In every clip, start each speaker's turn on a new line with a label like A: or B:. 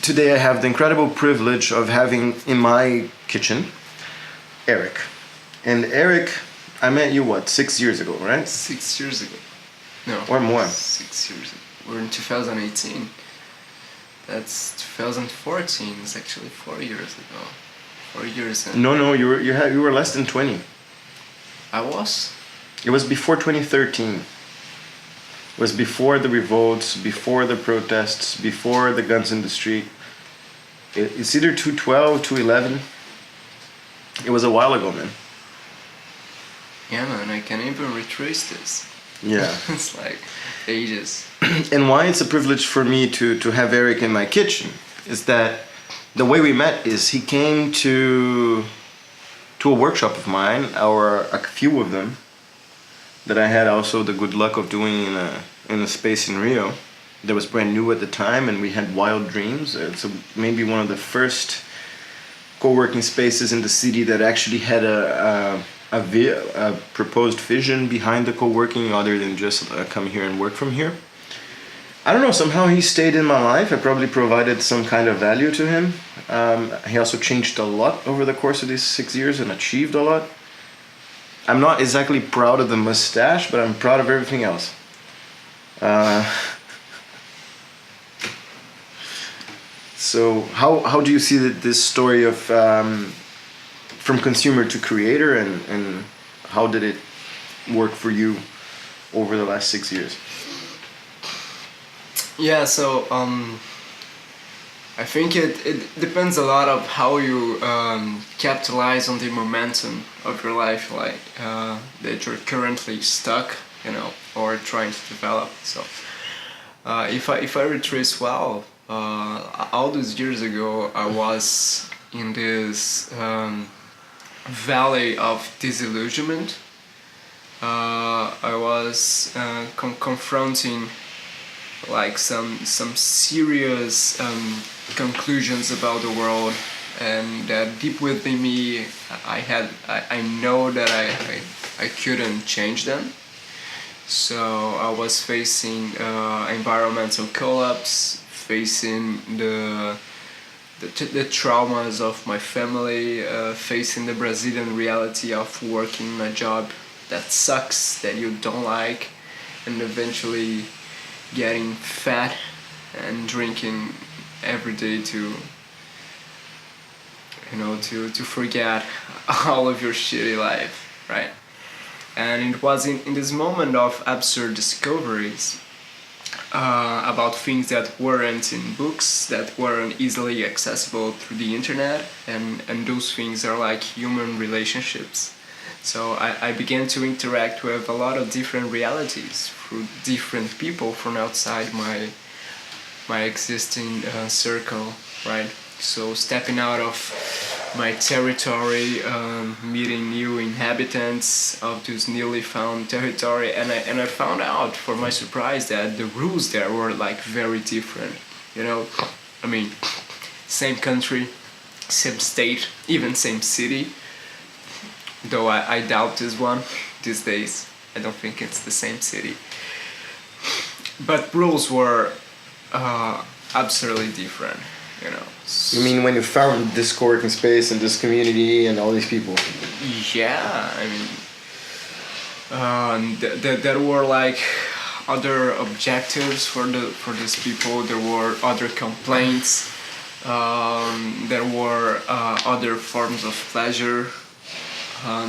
A: today I have the incredible privilege of having in my kitchen Erik. And Erik, I met you, 6 years ago, right?
B: 6 years ago. No.
A: Or more.
B: 6 years ago. We're in 2018. That's 2014. It's actually 4 years ago. 4 years.
A: No, you were less than 20.
B: I was?
A: It was before 2013. It was before the revolts, before the protests, before the guns in the street. It's either 2012, 2011. It was a while ago, man.
B: Yeah, man, I can't even retrace this.
A: Yeah.
B: It's like ages.
A: And why it's a privilege for me to have Erik in my kitchen is that the way we met is he came to a workshop of mine, or a few of them, that I had also the good luck of doing in a space in Rio that was brand new at the time, and we had wild dreams. It's maybe one of the first co-working spaces in the city that actually had a proposed vision behind the co-working other than just come here and work from here. I don't know, somehow he stayed in my life. I probably provided some kind of value to him. He also changed a lot over the course of these 6 years and achieved a lot. I'm not exactly proud of the mustache, but I'm proud of everything else. So how do you see this story of from consumer to creator, and how did it work for you over the last 6 years?
B: Yeah, so I think it depends a lot of how you capitalize on the momentum of your life, like that you're currently stuck, or trying to develop. So if I retrace all those years ago, I was in this valley of disillusionment. I was confronting like some serious conclusions about the world, and deep within me I know that I couldn't change them. So I was facing environmental collapse, facing the traumas of my family, facing the Brazilian reality of working a job that sucks, that you don't like, and eventually getting fat and drinking every day to forget all of your shitty life, right? And it was in this moment of absurd discoveries about things that weren't in books, that weren't easily accessible through the internet, and those things are like human relationships. So I began to interact with a lot of different realities through different people from outside my existing circle, right? So stepping out of my territory, meeting new inhabitants of this newly found territory, and I found out, for my surprise, that the rules there were like very different. I mean, same country, same state, even same city. Though I doubt this one these days. I don't think it's the same city. But rules were absolutely different,
A: You mean when you found this co-working space and this community and all these people?
B: Yeah, I mean, there were like other objectives for these people. There were other complaints. There were other forms of pleasure.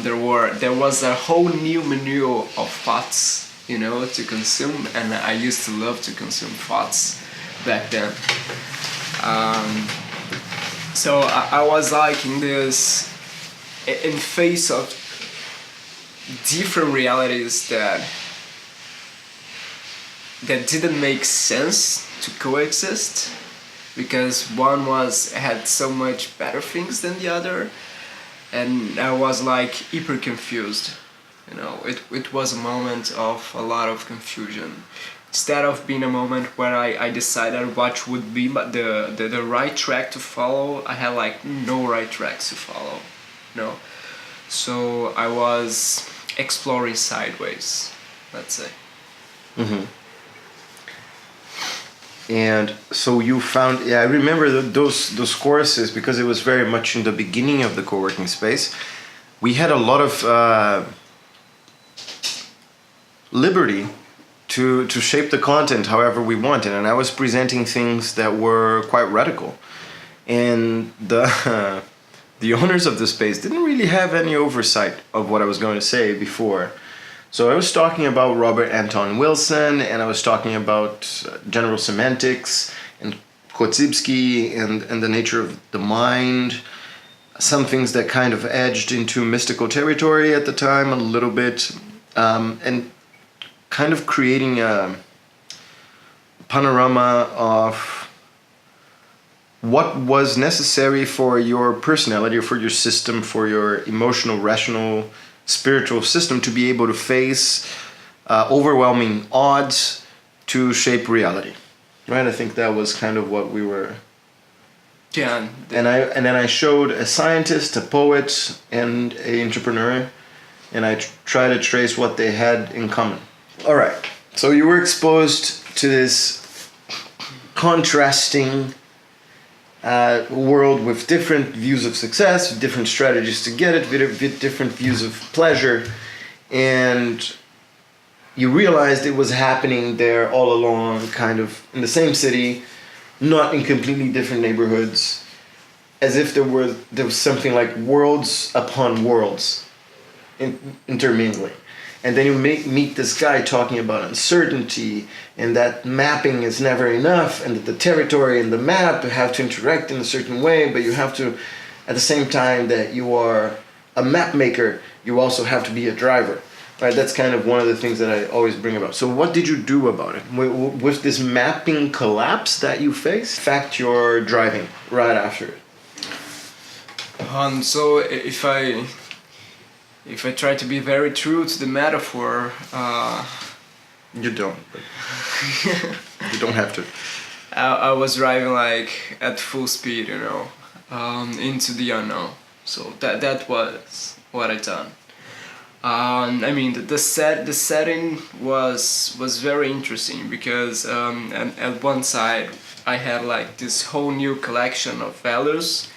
B: There was a whole new menu of thoughts, to consume, and I used to love to consume thoughts back then. So I was like in face of different realities that didn't make sense to coexist, because one had so much better things than the other, and I was like hyper confused. It was a moment of a lot of confusion. Instead of being a moment where I decided what would be the right track to follow, I had like no right tracks to follow. So I was exploring sideways, let's say.
A: Mm-hmm. And so you found, yeah, I remember those courses because it was very much in the beginning of the co-working space. We had a lot of liberty to shape the content however we wanted, and I was presenting things that were quite radical, and the the owners of the space didn't really have any oversight of what I was going to say before. So I was talking about Robert Anton Wilson, and I was talking about general semantics and Kotzybski and the nature of the mind. Some things that kind of edged into mystical territory at the time a little bit, and kind of creating a panorama of what was necessary for your personality or for your system, for your emotional, rational, spiritual system to be able to face overwhelming odds to shape reality, right? I think that was kind of what we were.
B: Yeah.
A: And then I showed a scientist, a poet, and an entrepreneur, and I try to trace what they had in common. All right. So you were exposed to this contrasting world with different views of success, different strategies to get it, with different views of pleasure, and you realized it was happening there all along, kind of in the same city, not in completely different neighborhoods, as if there was something like worlds upon worlds intermingling. And then you meet this guy talking about uncertainty, and that mapping is never enough, and that the territory and the map have to interact in a certain way, but you have to, at the same time that you are a map maker, you also have to be a driver. Right? That's kind of one of the things that I always bring about. So what did you do about it? With this mapping collapse that you faced, in fact, you're driving right after it.
B: So if I try to be very true to the metaphor,
A: you don't. But you don't have to.
B: I was driving like at full speed, into the unknown. So that was what I done. I mean, the setting was very interesting because at one side I had like this whole new collection of values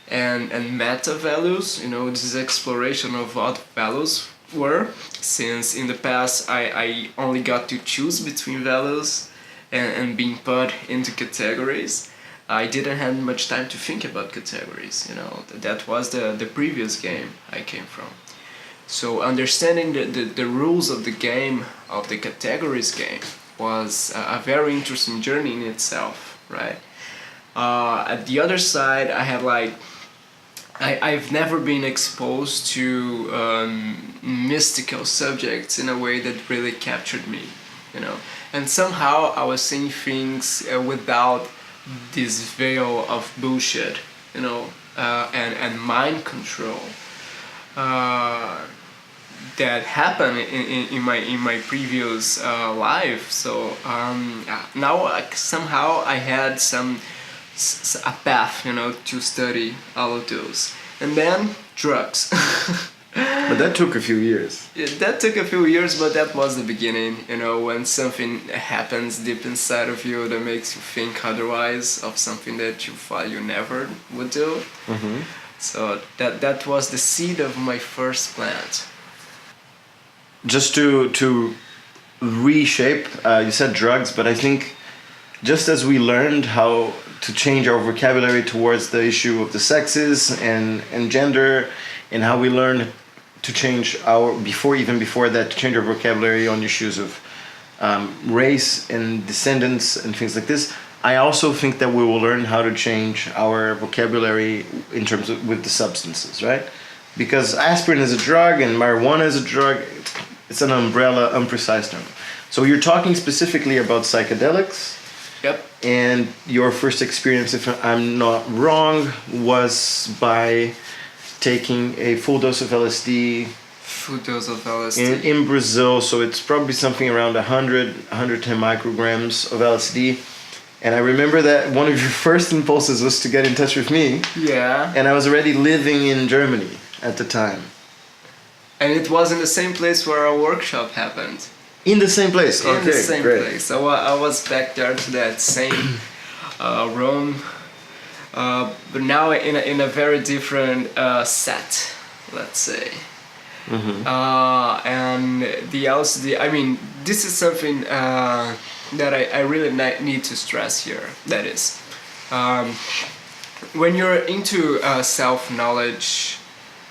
B: and meta values, this exploration of what values were, since in the past I only got to choose between values and being put into categories. I didn't have much time to think about categories, that was the previous game I came from. So understanding the rules of the game, of the categories game, was a very interesting journey in itself, right? At the other side, I had like, I've never been exposed to mystical subjects in a way that really captured me, And somehow I was seeing things without this veil of bullshit, and mind control. That happened in my previous life. So now somehow I had a path, to study all of those, and then drugs.
A: But that took a few years.
B: That took a few years, but that was the beginning. When something happens deep inside of you that makes you think otherwise of something that you thought you never would do. Mm-hmm. So that was the seed of my first plant.
A: Just to reshape, you said drugs, but I think just as we learned how to change our vocabulary towards the issue of the sexes and gender, and how we learned to change before that, to change our vocabulary on issues of race and descendants and things like this, I also think that we will learn how to change our vocabulary in terms of with the substances, right? Because aspirin is a drug and marijuana is a drug. It's an umbrella, imprecise term. So you're talking specifically about psychedelics.
B: Yep.
A: And your first experience, if I'm not wrong, was by taking a full dose of LSD.
B: Full dose of LSD.
A: In Brazil, so it's probably something around 110 micrograms of LSD. And I remember that one of your first impulses was to get in touch with me.
B: Yeah.
A: And I was already living in Germany at the time.
B: And it was in the same place where our workshop happened.
A: In the same place.
B: In the
A: Okay,
B: same
A: great.
B: place. So I was back there to that same room, but now in a very different set, let's say. And the LSD, I mean, this is something that I really need to stress here. That is, when you're into self-knowledge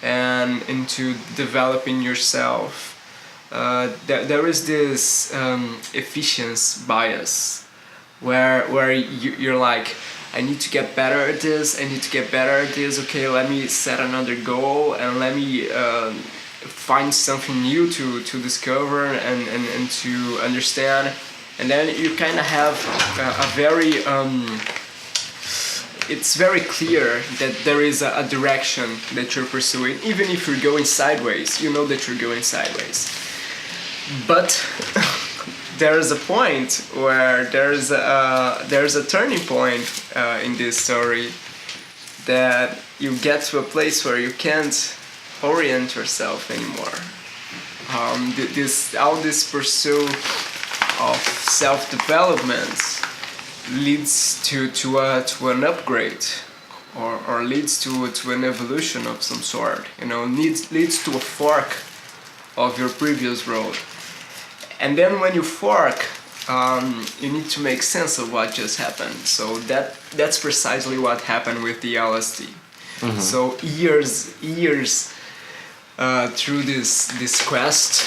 B: and into developing yourself, there is this efficiency bias where you're like, I need to get better at this, I need to get better at this, okay, let me set another goal and let me find something new to discover and to understand. And then you kind of have a very it's very clear that there is a direction that you're pursuing. Even if you're going sideways, you know that you're going sideways. But there is a point where there's a turning point in this story, that you get to a place where you can't orient yourself anymore. All this pursuit of self-development leads to an upgrade, or leads to an evolution of some sort. You know, leads to a fork of your previous road. And then when you fork, you need to make sense of what just happened. So that's precisely what happened with the LSD. So years through this quest,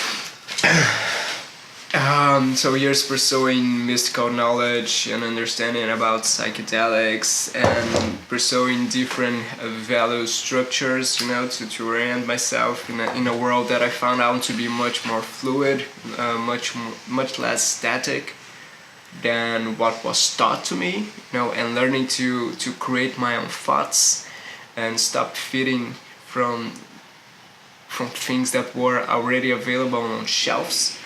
B: so years pursuing mystical knowledge and understanding about psychedelics and pursuing different value structures, you know, to orient myself in a world that I found out to be much more fluid, much less static than what was taught to me, you know, and learning to create my own thoughts and stop feeding from things that were already available on shelves.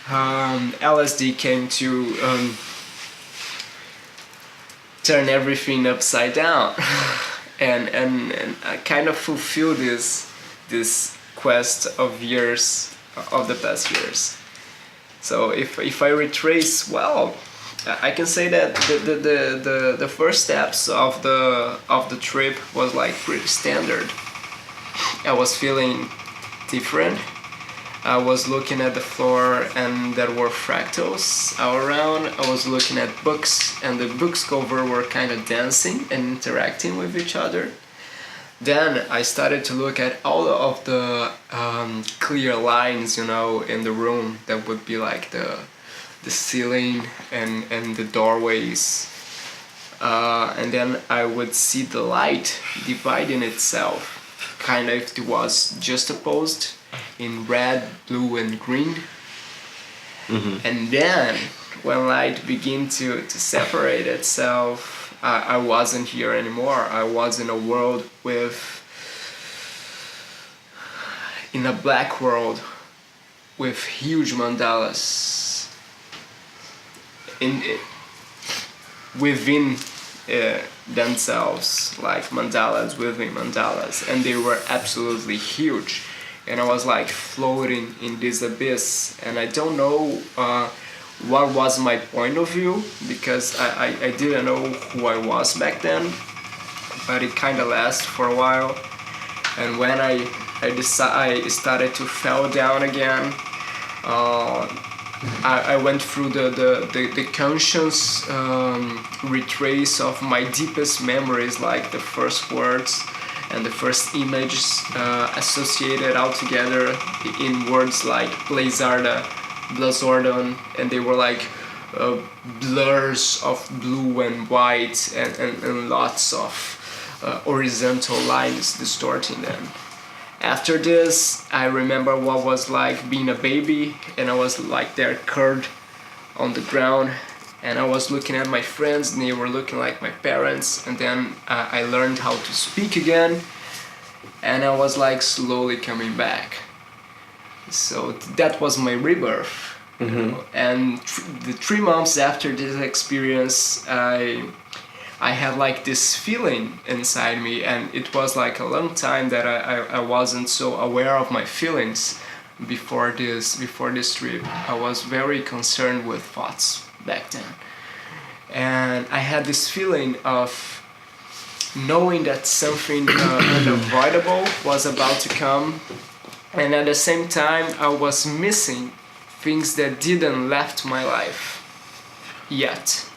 B: LSD came to turn everything upside down and I kind of fulfill this quest of years, of the past years. So if I retrace, well, I can say that the first steps of the trip was like pretty standard. I was feeling different. I was looking at the floor and there were fractals all around. I was looking at books and the books cover were kind of dancing and interacting with each other. Then I started to look at all of the clear lines, you know, in the room that would be like the ceiling and the doorways. And then I would see the light dividing itself, kind of it was juxtaposed in red, blue and green. And then when light began to separate itself, I wasn't here anymore. I was in a world in a black world with huge mandalas within themselves, like mandalas within mandalas, and they were absolutely huge. And I was like floating in this abyss, and I don't know what was my point of view, because I didn't know who I was back then, but it kind of lasted for a while. And when I started to fall down again, I went through the conscious retrace of my deepest memories, like the first words and the first images associated all together in words like Blazarda, Blazordon, and they were like blurs of blue and white and lots of horizontal lines distorting them. After this, I remember what was like being a baby, and I was like there curled on the ground, and I was looking at my friends and they were looking like my parents, and then I learned how to speak again, and I was like slowly coming back. So that was my rebirth. You know? And the 3 months after this experience, I had like this feeling inside me, and it was like a long time that I wasn't so aware of my feelings, before this trip, I was very concerned with thoughts back then, and I had this feeling of knowing that something unavoidable was about to come, and at the same time I was missing things that didn't left my life yet.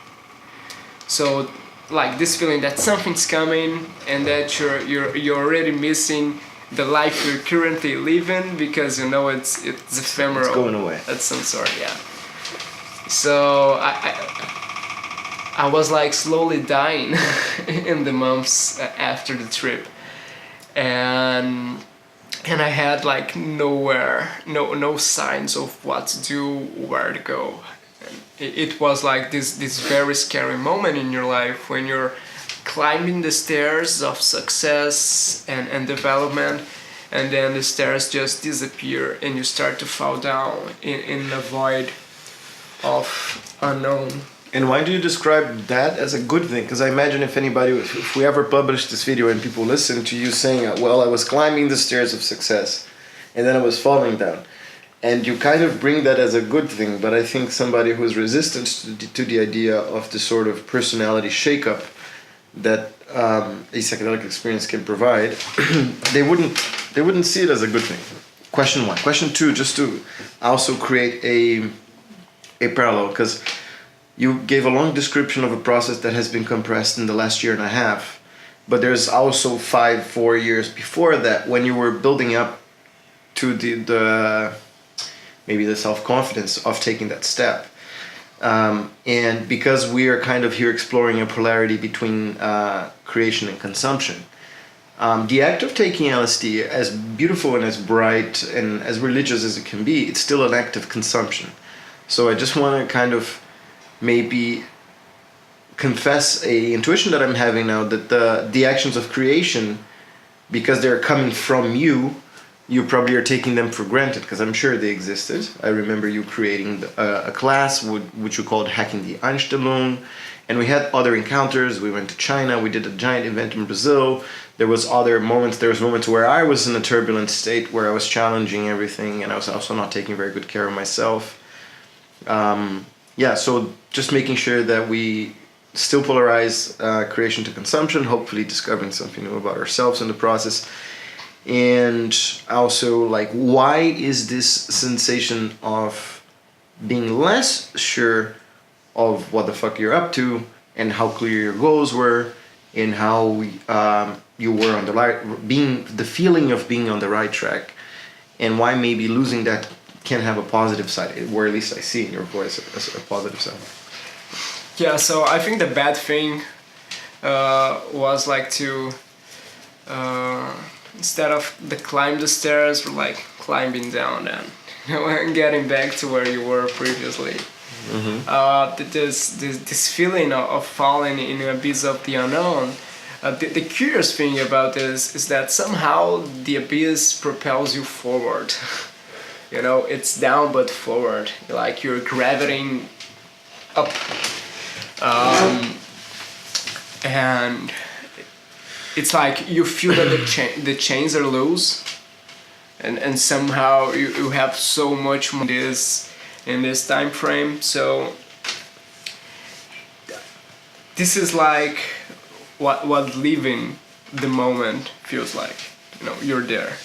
B: So like this feeling that something's coming and that you're already missing the life you're currently living because you know it's ephemeral.
A: It's going away.
B: At some sort, yeah. So I was like slowly dying in the months after the trip, and I had like no signs of what to do, where to go. And it was like this very scary moment in your life when you're climbing the stairs of success and development, and then the stairs just disappear and you start to fall down in a void of unknown.
A: And why do you describe that as a good thing? Because I imagine if we ever publish this video and people listen to you saying, well, I was climbing the stairs of success and then I was falling down. And you kind of bring that as a good thing, but I think somebody who's resistant to the idea of the sort of personality shakeup that a psychedelic experience can provide, they wouldn't see it as a good thing. Question one. Question two, just to also create a parallel, because you gave a long description of a process that has been compressed in the last year and a half, but there's also 4 years before that when you were building up to the maybe the self-confidence of taking that step. And because we are kind of here exploring a polarity between creation and consumption, the act of taking LSD, as beautiful and as bright and as religious as it can be, it's still an act of consumption. So I just want to kind of maybe confess a intuition that I'm having now, that the actions of creation, because they're coming from you probably are taking them for granted, because I'm sure they existed. I remember you creating a class which you called Hacking the Einstellung, and we had other encounters. We went to China, we did a giant event in Brazil. There was moments where I was in a turbulent state, where I was challenging everything, and I was also not taking very good care of myself. So just making sure that we still polarize creation to consumption, hopefully discovering something new about ourselves in the process. And also, like, why is this sensation of being less sure of what the fuck you're up to and how clear your goals were and how you were on the feeling of being on the right track, and why maybe losing that can have a positive side, or at least I see in your voice as a positive side.
B: Yeah, so I think the bad thing was like to instead of climb the stairs, we're like climbing down and getting back to where you were previously. Mm-hmm. This feeling of falling in the abyss of the unknown. The curious thing about this is that somehow the abyss propels you forward. You know, it's down but forward. Like you're gravitating up, and it's like you feel that the chains are loose, and somehow you have so much more in this time frame. So this is like what living the moment feels like. You know, you're there.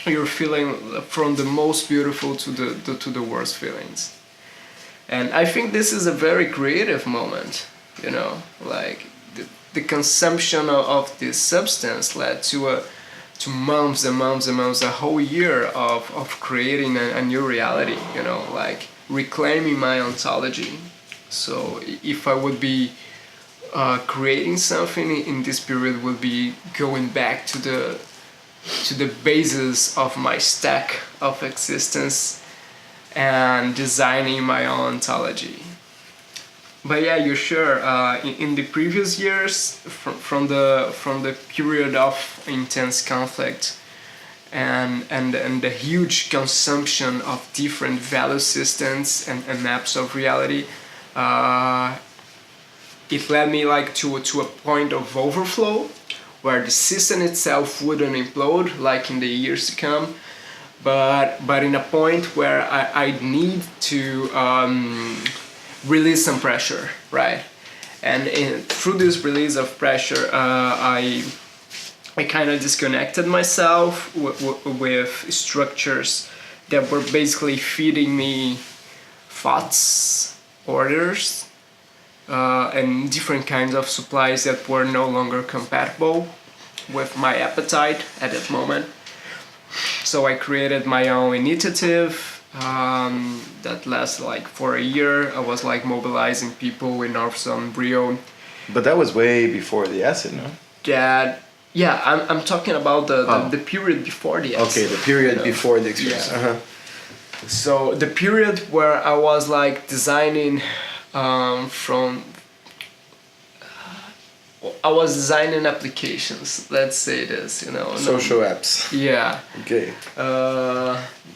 B: You're feeling from the most beautiful to the worst feelings, and I think this is a very creative moment. You know, like the consumption of this substance led to months and months and months, a whole year of creating a new reality. You know, like reclaiming my ontology. So if I would be creating something in this period, would be going back to the basis of my stack of existence and designing my own ontology. But yeah, you're sure. In the previous years, from the period of intense conflict and the huge consumption of different value systems and maps of reality, it led me like to a point of overflow, where the system itself wouldn't implode like in the years to come, but in a point where I need to release some pressure, right? And through this release of pressure, I kind of disconnected myself with structures that were basically feeding me thoughts, orders, and different kinds of supplies that were no longer compatible with my appetite at that moment. So I created my own initiative that lasted like for a year. I was like mobilizing people in Northern Rio.
A: But that was way before the acid, no?
B: Yeah, I'm talking about the period before the acid.
A: Okay, the period before the experience.
B: Yeah. So the period where I was like designing I was designing applications, let's say this,
A: Social apps.
B: Yeah.
A: Okay.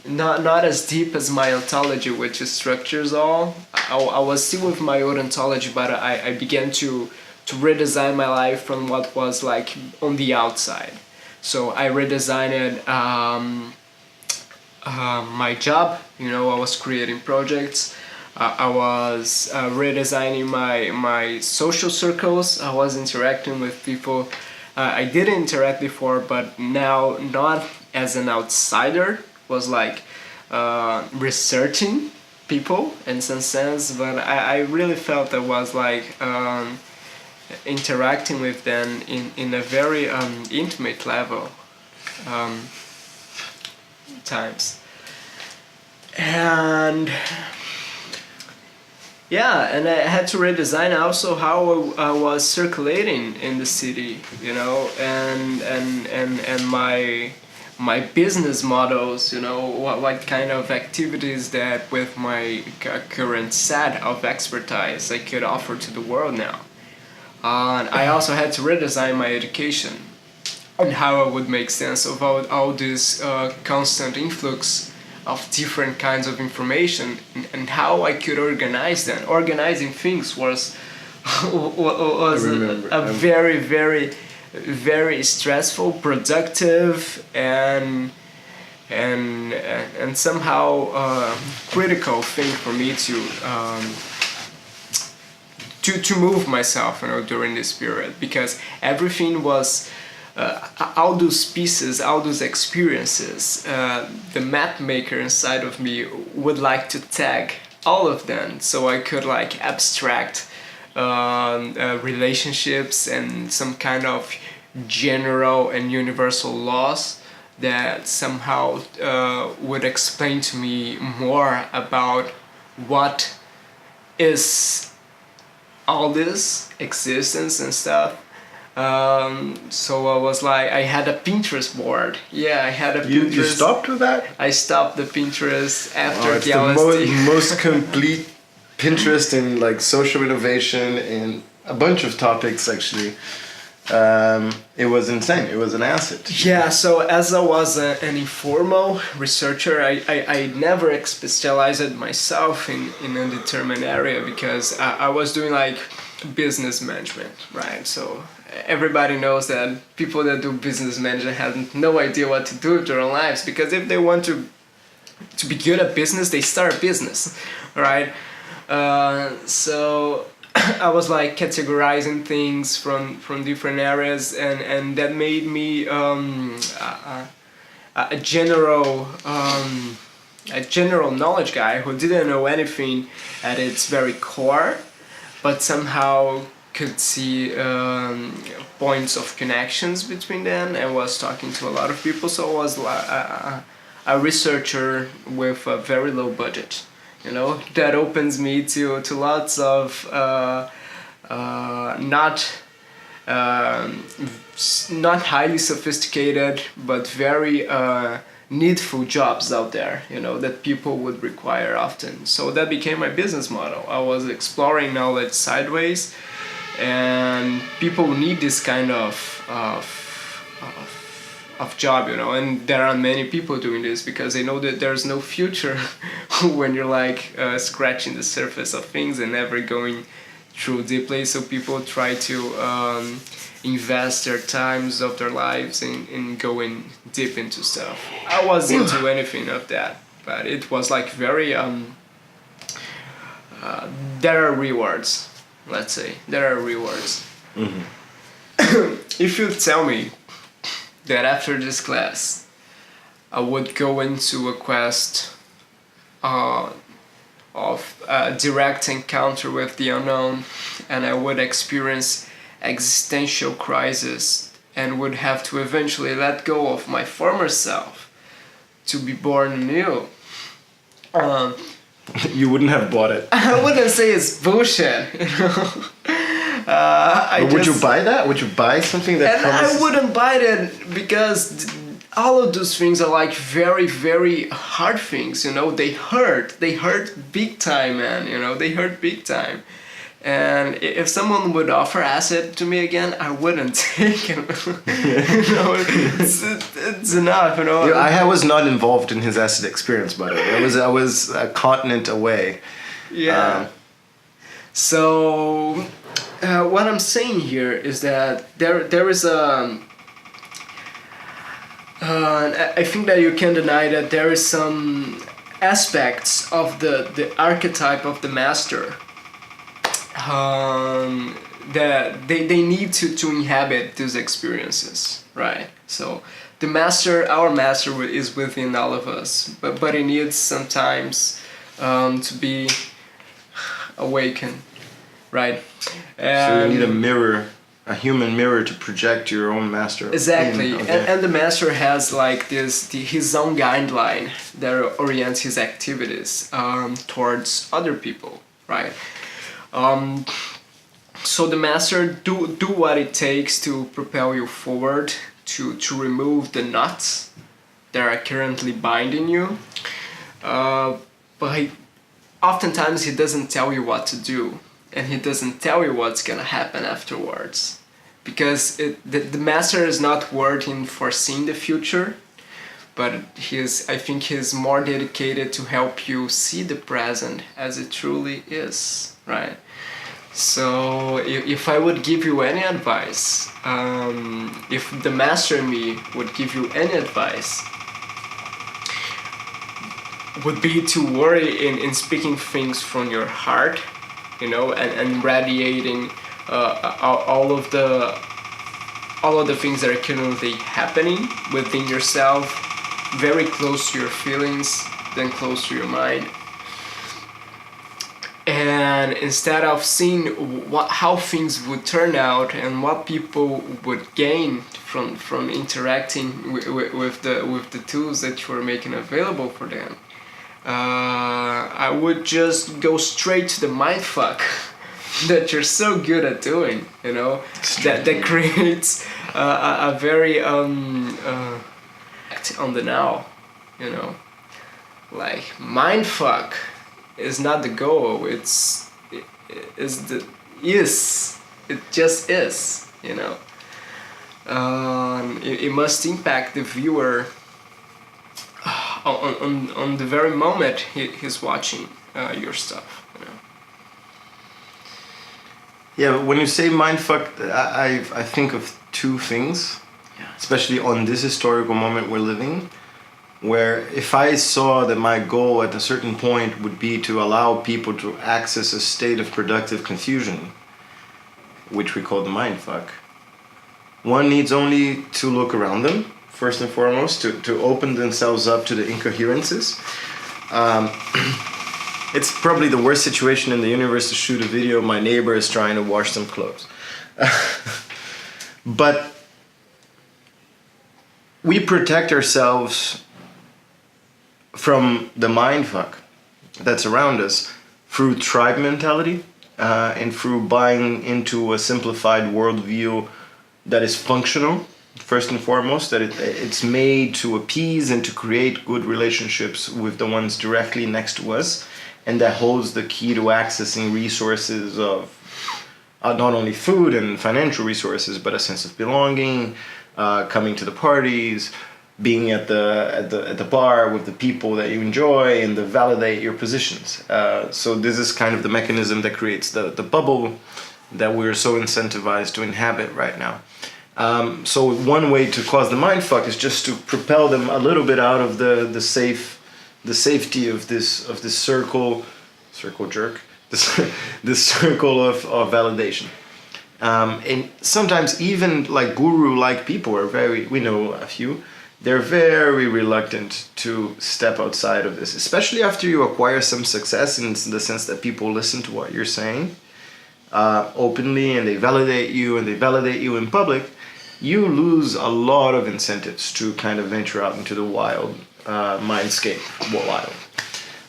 B: Not as deep as my ontology, which is structures all. I was still with my own ontology, but I began to redesign my life from what was like on the outside. So I redesigned my job. I was creating projects. I was redesigning my social circles. I was interacting with people I didn't interact before, but now not as an outsider. Was like researching people in some sense, but I really felt I was like interacting with them in a very intimate level times. And yeah, and I had to redesign also how I was circulating in the city, and my business models, what kind of activities that with my current set of expertise I could offer to the world now. And I also had to redesign my education and how I would make sense of all this constant influx of different kinds of information and how I could organize them. Organizing things was a very, very, very stressful, productive, and somehow critical thing for me to move myself, during this period, because everything was. All those pieces, all those experiences, the map maker inside of me would like to tag all of them, so I could like abstract relationships and some kind of general and universal laws that somehow would explain to me more about what is all this existence and stuff. So I was like, I had a Pinterest board. Yeah, I had a Pinterest.
A: You stopped with that?
B: I stopped the Pinterest after
A: it's
B: the
A: the
B: LSD.
A: most complete Pinterest in like social innovation and a bunch of topics actually. It was insane. It was an asset.
B: Yeah, so as I was an informal researcher, I never specialized myself in a determined area because I was doing like business management, right? So everybody knows that people that do business management have no idea what to do with their own lives, because if they want to be good at business, they start a business, right? So I was like categorizing things from different areas, and that made me a general knowledge guy who didn't know anything at its very core, but somehow could see points of connections between them, and was talking to a lot of people. So I was a researcher with a very low budget, that opens me to lots of not highly sophisticated but very needful jobs out there, that people would require often. So that became my business model. I was exploring knowledge sideways, and people need this kind of job, and there are many people doing this because they know that there's no future when you're like scratching the surface of things and never going through deeply. So people try to invest their times of their lives in going deep into stuff. I was into anything of that, but it was like very there are rewards. Let's say there are rewards.
A: Mm-hmm.
B: If you tell me that after this class I would go into a quest of direct encounter with the unknown, and I would experience existential crisis and would have to eventually let go of my former self to be born anew.
A: You wouldn't have bought it.
B: I wouldn't say it's bullshit, you know.
A: Would you buy that? Would you buy something that
B: And
A: promises?
B: I wouldn't buy it because all of those things are like very, very hard things, you know. They hurt big time, man, you know. They hurt big time. And if someone would offer acid to me again, I wouldn't take it. You know, it's enough, you know.
A: Yeah, I was not involved in his acid experience, by the way. I was a continent away.
B: Yeah. So, what I'm saying here is that there is a. I think that you can deny that there is some aspects of the archetype of the master that they need to inhabit these experiences, right? So the master, our master, is within all of us, but it needs sometimes to be awakened, right?
A: So you need a mirror, a human mirror, to project your own master.
B: Exactly,
A: in. Okay.
B: and the master has like his own guideline that orients his activities towards other people, right? So the master do what it takes to propel you forward, to remove the knots that are currently binding you, but oftentimes he doesn't tell you what to do, and he doesn't tell you what's gonna happen afterwards, because the master is not working foreseeing the future, but I think he's more dedicated to help you see the present as it truly is, right? So if I would give you any advice, if the master in me would give you any advice, would be to worry in speaking things from your heart, you know, and radiating all of the things that are currently happening within yourself, very close to your feelings, then close to your mind. And instead of seeing how things would turn out and what people would gain from interacting with the tools that you are making available for them, I would just go straight to the mindfuck that you're so good at doing, you know, that creates a very on the now, you know, like mindfuck is not the goal. It just is, you know. It must impact the viewer on the very moment he's watching your stuff, you know.
A: Yeah, but when you say mindfuck, I think of two things, especially on this historical moment we're living, where if I saw that my goal at a certain point would be to allow people to access a state of productive confusion, which we call the mindfuck, one needs only to look around them, first and foremost, to open themselves up to the incoherences. It's probably the worst situation in the universe to shoot a video. My neighbor is trying to wash some clothes. But we protect ourselves from the mindfuck that's around us through tribe mentality and through buying into a simplified worldview that is functional, first and foremost, that it's made to appease and to create good relationships with the ones directly next to us, and that holds the key to accessing resources of not only food and financial resources, but a sense of belonging, coming to the parties, being at the bar with the people that you enjoy, and to validate your positions. So this is kind of the mechanism that creates the bubble that we're so incentivized to inhabit right now. So one way to cause the mind fuck is just to propel them a little bit out of the safety of this circle jerk, this circle of validation. And sometimes even like guru-like people are we know a few, they're very reluctant to step outside of this, especially after you acquire some success in the sense that people listen to what you're saying openly, and they validate you in public. You lose a lot of incentives to kind of venture out into the wild mindscape. Wild.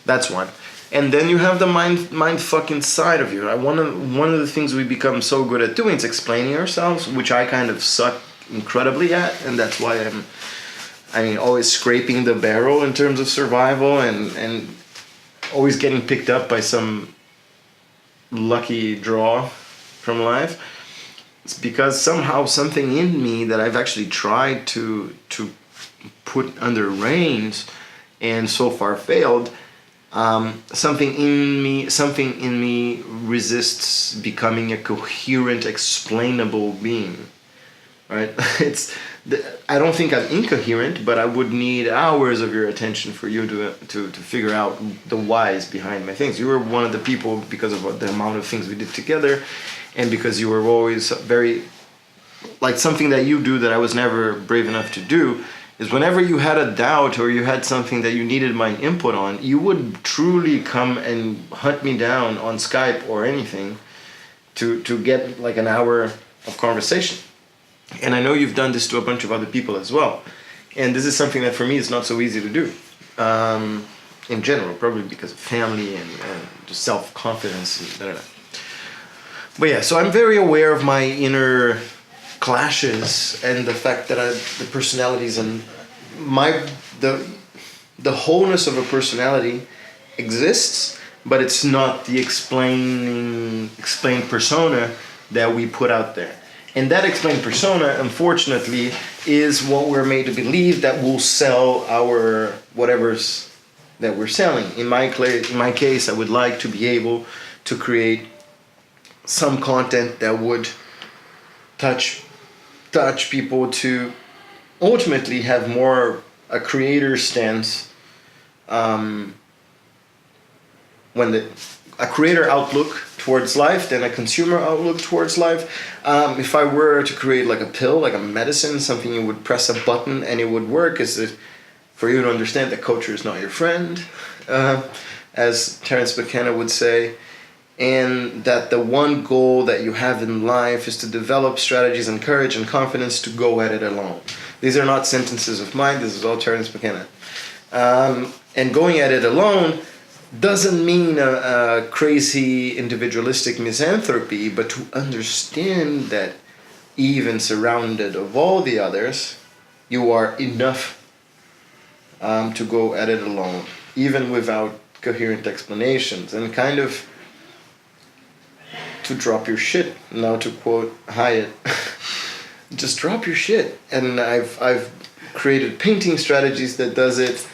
A: That's one. And then you have the mind fucking side of you. One of the things we become so good at doing is explaining ourselves, which I kind of suck incredibly at, and that's why I'm always scraping the barrel in terms of survival, and always getting picked up by some lucky draw from life. It's because somehow something in me that I've actually tried to put under reins and so far failed, something in me resists becoming a coherent, explainable being. Right? I don't think I'm incoherent, but I would need hours of your attention for you to figure out the whys behind my things. You were one of the people, because of the amount of things we did together, and because you were always very, like, something that you do that I was never brave enough to do, is whenever you had a doubt or you had something that you needed my input on, you would truly come and hunt me down on Skype or anything to get like an hour of conversation. And I know you've done this to a bunch of other people as well. And this is something that for me is not so easy to do. In general, probably because of family and just self-confidence. But yeah, so I'm very aware of my inner clashes and the fact that the personalities and the wholeness of a personality exists, but it's not the explained persona that we put out there. And that explained persona, unfortunately, is what we're made to believe that will sell our whatever's that we're selling. In my case, I would like to be able to create some content that would touch people to ultimately have more a creator stance, a creator outlook towards life than a consumer outlook towards life. If I were to create like a pill, like a medicine, something you would press a button and it would work, is that for you to understand that culture is not your friend, as Terence McKenna would say, and that the one goal that you have in life is to develop strategies and courage and confidence to go at it alone. These are not sentences of mine, this is all Terence McKenna. And going at it alone doesn't mean a crazy individualistic misanthropy, but to understand that even surrounded of all the others, you are enough to go at it alone, even without coherent explanations, and kind of to drop your shit. Now to quote Hyatt, just drop your shit. And I've created painting strategies that does it.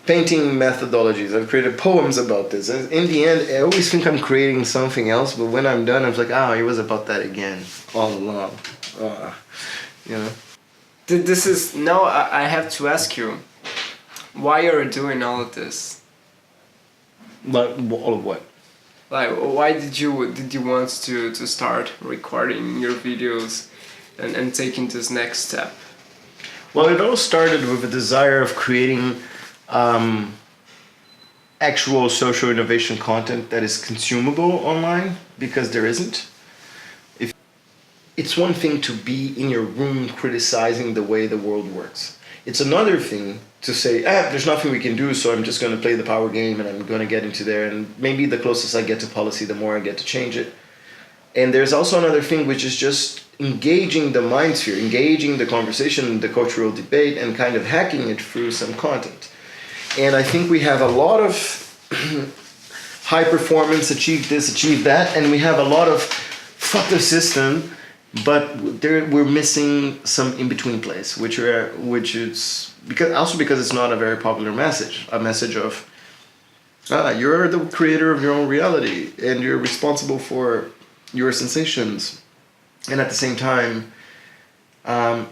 A: Painting methodologies. I've created poems about this. And in the end, I always think I'm creating something else, but when I'm done, I'm like, it was about that again, all along.
B: This is now. I have to ask you, why are you doing all of this?
A: Like all of what?
B: Like, why did you want to start recording your videos and taking this next step?
A: Well, it all started with a desire of creating actual social innovation content that is consumable online, because there isn't. It's one thing to be in your room criticizing the way the world works. It's another thing to say, there's nothing we can do, so I'm just going to play the power game and I'm going to get into there, and maybe the closest I get to policy, the more I get to change it. And there's also another thing, which is just engaging the mind sphere, engaging the conversation, the cultural debate, and kind of hacking it through some content. And I think we have a lot of high performance, achieve this, achieve that, and we have a lot of fuck the system, but we're missing some in-between place, which is because it's not a very popular message, a message of You're the creator of your own reality, and you're responsible for your sensations. And at the same time,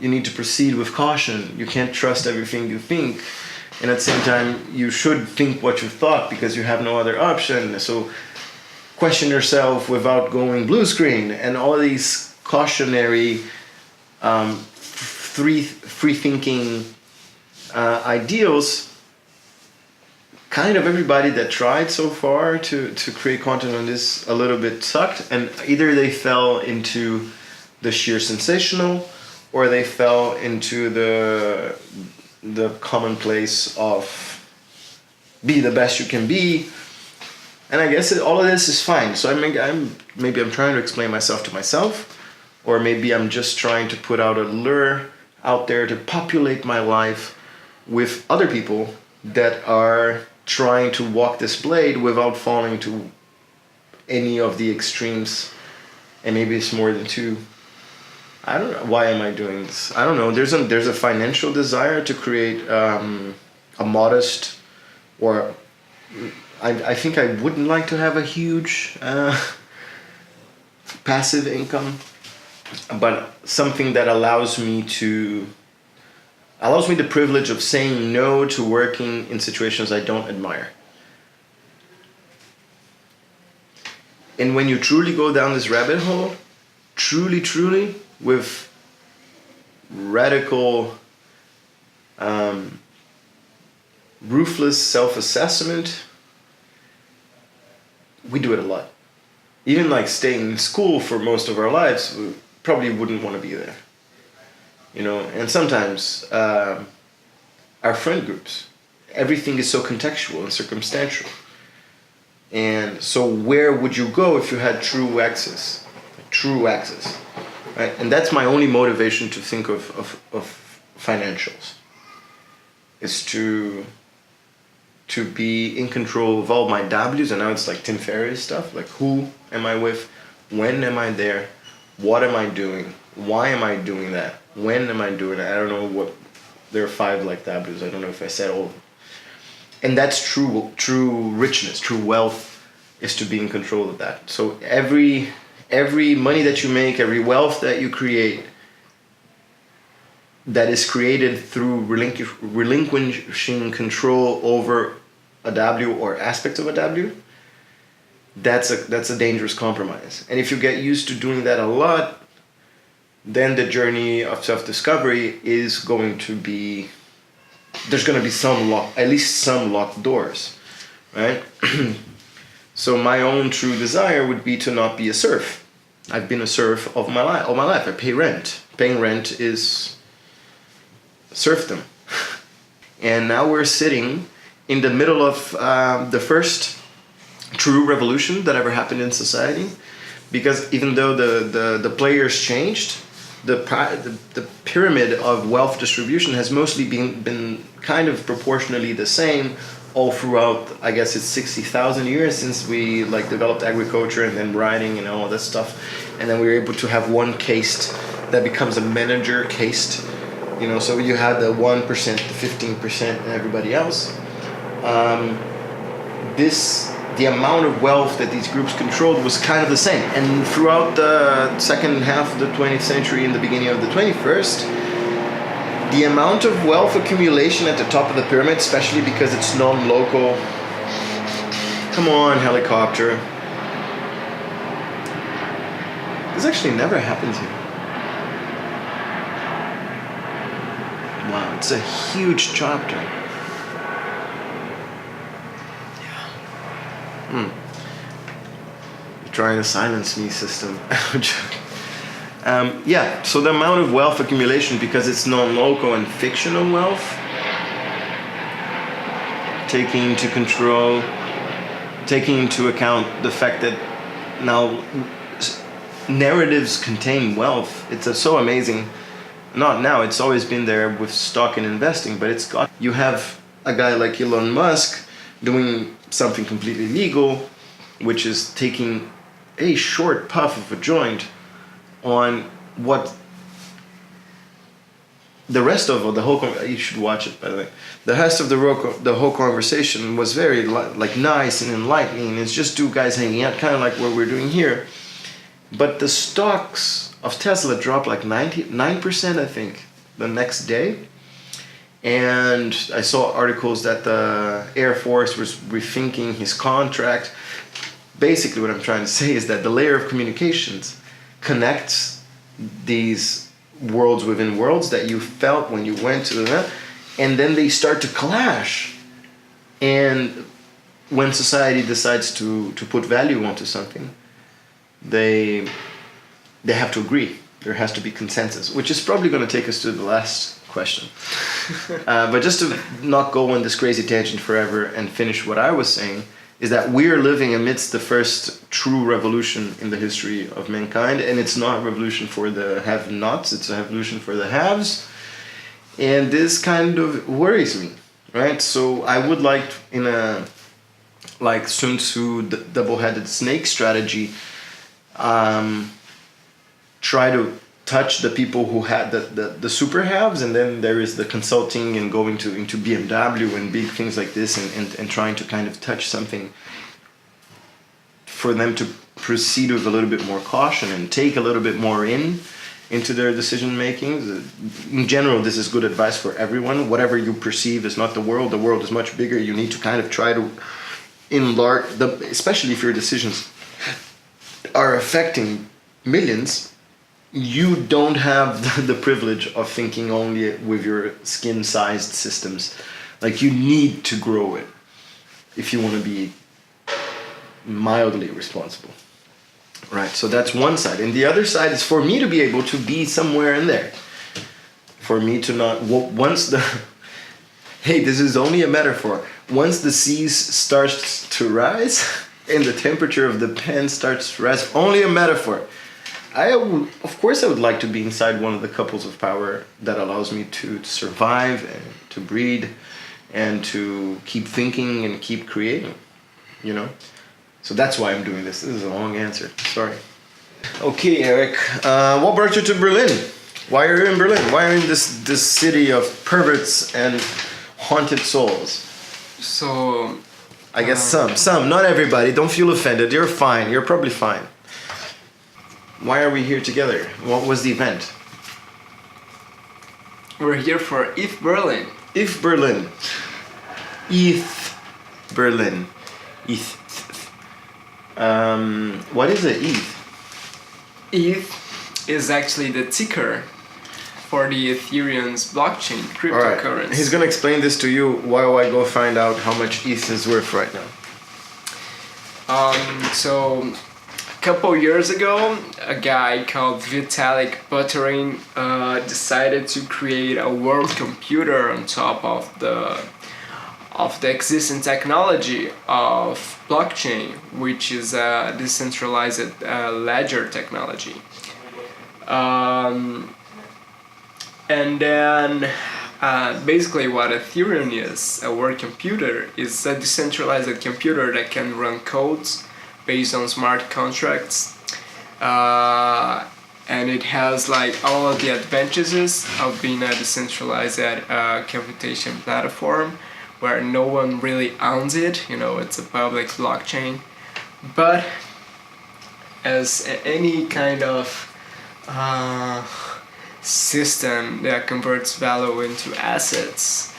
A: you need to proceed with caution. You can't trust everything you think. And at the same time, you should think what you thought because you have no other option. So question yourself without going blue screen. And all these cautionary, free thinking ideals, kind of everybody that tried so far to create content on this a little bit sucked. And either they fell into the sheer sensational, or they fell into the commonplace of be the best you can be. And I guess all of this is fine. So maybe I'm trying to explain myself to myself, or maybe I'm just trying to put out a lure out there to populate my life with other people that are trying to walk this blade without falling to any of the extremes. And maybe it's more than two. I don't know. Why am I doing this? I don't know. There's a financial desire to create a modest, or I think I wouldn't like to have a huge passive income, but something that allows me the privilege of saying no to working in situations I don't admire. And when you truly go down this rabbit hole, truly, with radical, ruthless self-assessment, we do it a lot. Even like staying in school for most of our lives, we probably wouldn't want to be there. You know, and sometimes our friend groups, everything is so contextual and circumstantial. And so where would you go if you had true access? Right? And that's my only motivation to think of financials, is to be in control of all my W's. And now it's like Tim Ferriss stuff, like who am I with, when am I there, what am I doing, why am I doing that, when am I doing it? I don't know what, there are 5 like W's, I don't know if I said all of them. And that's true richness, true wealth, is to be in control of that. So every money that you make, every wealth that you create, that is created through relinquishing control over a W or aspects of a W, that's a dangerous compromise. And if you get used to doing that a lot, then the journey of self-discovery is going to be, there's going to be at least some locked doors, right? So my own true desire would be to not be a serf. I've been a serf all my life. I pay rent. Paying rent is serfdom. And now we're sitting in the middle of the first true revolution that ever happened in society, because even though the players changed, the pyramid of wealth distribution has mostly been kind of proportionally the same all throughout. I guess it's 60,000 years since we like developed agriculture and then writing and all that stuff, and then we were able to have one caste that becomes a manager caste. You know, so you had the 1%, the 15%, and everybody else. The amount of wealth that these groups controlled was kind of the same. And throughout the second half of the 20th century and the beginning of the 21st, the amount of wealth accumulation at the top of the pyramid, especially because it's non-local. Come on, helicopter. This actually never happens here. Wow, it's a huge chapter. You're trying to silence me, system. Yeah, so the amount of wealth accumulation, because it's non-local and fictional wealth, taking into account the fact that now narratives contain wealth. It's so amazing. Not now, it's always been there with stock and investing, but you have a guy like Elon Musk doing something completely legal, which is taking a short puff of a joint on what the rest of the whole you should watch it, by the way. The rest of the whole conversation was very like nice and enlightening. It's just two guys hanging out, kind of like what we're doing here. But the stocks of Tesla dropped like 99%, I think, the next day. And I saw articles that the Air Force was rethinking his contract. Basically, what I'm trying to say is that the layer of communications connects these worlds within worlds that you felt when you went to them, and then they start to clash. And when society decides to put value onto something, they have to agree. There has to be consensus, which is probably going to take us to the last question. But just to not go on this crazy tangent forever and finish what I was saying, is that we're living amidst the first true revolution in the history of mankind, and it's not a revolution for the have-nots, it's a revolution for the haves, and this kind of worries me, right? So I would like, in a like Sun Tzu double-headed snake strategy, try to touch the people who had the super haves, and then there is the consulting and going into BMW and big things like this, and trying to kind of touch something for them to proceed with a little bit more caution and take a little bit more into their decision making. In general, this is good advice for everyone. Whatever you perceive is not the world is much bigger. You need to kind of try to enlarge, especially if your decisions are affecting millions. You don't have the privilege of thinking only with your skin-sized systems. Like, you need to grow it if you want to be mildly responsible. Right, so that's one side. And the other side is for me to be able to be somewhere in there. For me to not, once the, hey, this is only a metaphor. Once the seas starts to rise and the temperature of the pen starts to rise, only a metaphor. Of course I would like to be inside one of the couples of power that allows me to survive and to breed and to keep thinking and keep creating, you know? So that's why I'm doing this. This is a long answer, sorry. Okay, Erik, what brought you to Berlin? Why are you in Berlin? Why are you in this city of perverts and haunted souls?
B: So...
A: I guess some, not everybody. Don't feel offended, you're fine, you're probably fine. Why are we here together? What was the event?
B: We're here for ETH Berlin.
A: ETH Berlin. ETH Berlin. ETH. What is it, ETH?
B: ETH is actually the ticker for the Ethereum's blockchain cryptocurrency.
A: Right. He's gonna explain this to you while I go find out how much ETH is worth right now.
B: So a couple years ago, a guy called Vitalik Buterin decided to create a world computer on top of the existing technology of blockchain, which is a decentralized ledger technology. And then basically what Ethereum is, a world computer, is a decentralized computer that can run codes based on smart contracts. And it has like all of the advantages of being a decentralized computation platform where no one really owns it, you know, it's a public blockchain. But as any kind of system that converts value into assets,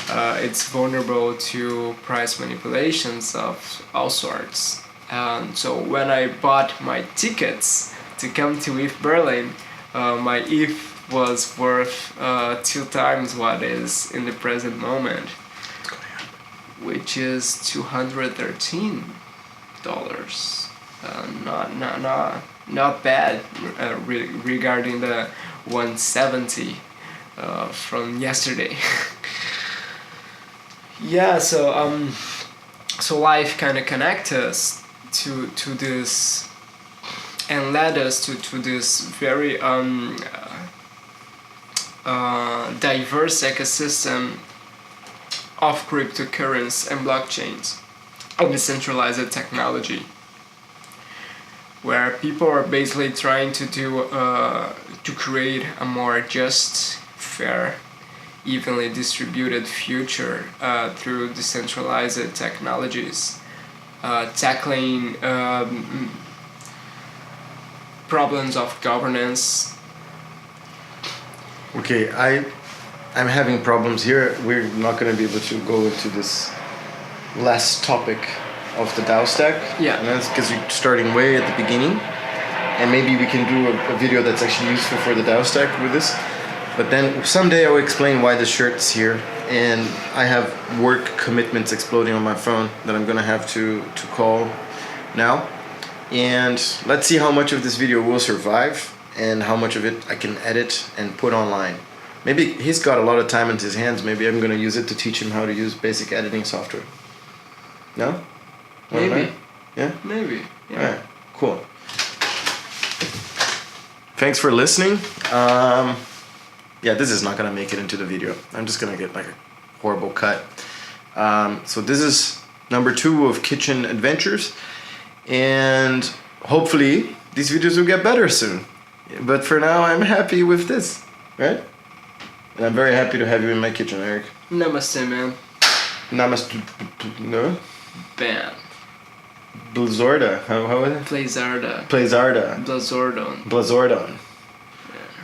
B: it's vulnerable to price manipulations of all sorts. So when I bought my tickets to come to ETH Berlin, my ETH was worth 2 times what is in the present moment, which is $213. Not bad regarding the 170 from yesterday. Yeah, so life kind of connected us to this and led us to this very diverse ecosystem of cryptocurrencies and blockchains and decentralized technology, where people are basically trying to create a more just, fair, evenly distributed future through decentralized technologies, tackling problems of governance.
A: Okay, I'm having problems here. We're not going to be able to go into this last topic of the DAO stack.
B: Yeah.
A: And that's because you're starting way at the beginning. And maybe we can do a video that's actually useful for the DAO stack with this. But then someday I will explain why the shirt's here. And I have work commitments exploding on my phone that I'm going to have to call now. And let's see how much of this video will survive and how much of it I can edit and put online. Maybe he's got a lot of time in his hands. Maybe I'm going to use it to teach him how to use basic editing software. No?
B: Maybe.
A: Yeah?
B: Maybe. Yeah.
A: Alright, cool. Thanks for listening. Yeah, this is not going to make it into the video. I'm just going to get like a horrible cut. So this is number 2 of Kitchen Adventures. And hopefully these videos will get better soon. But for now, I'm happy with this, right? And I'm very happy to have you in my kitchen, Erik.
B: Namaste, man.
A: Namaste. No?
B: Bam.
A: Blazorda. How is it?
B: Plazarda.
A: Plazarda.
B: Blazordon.
A: Blazordon.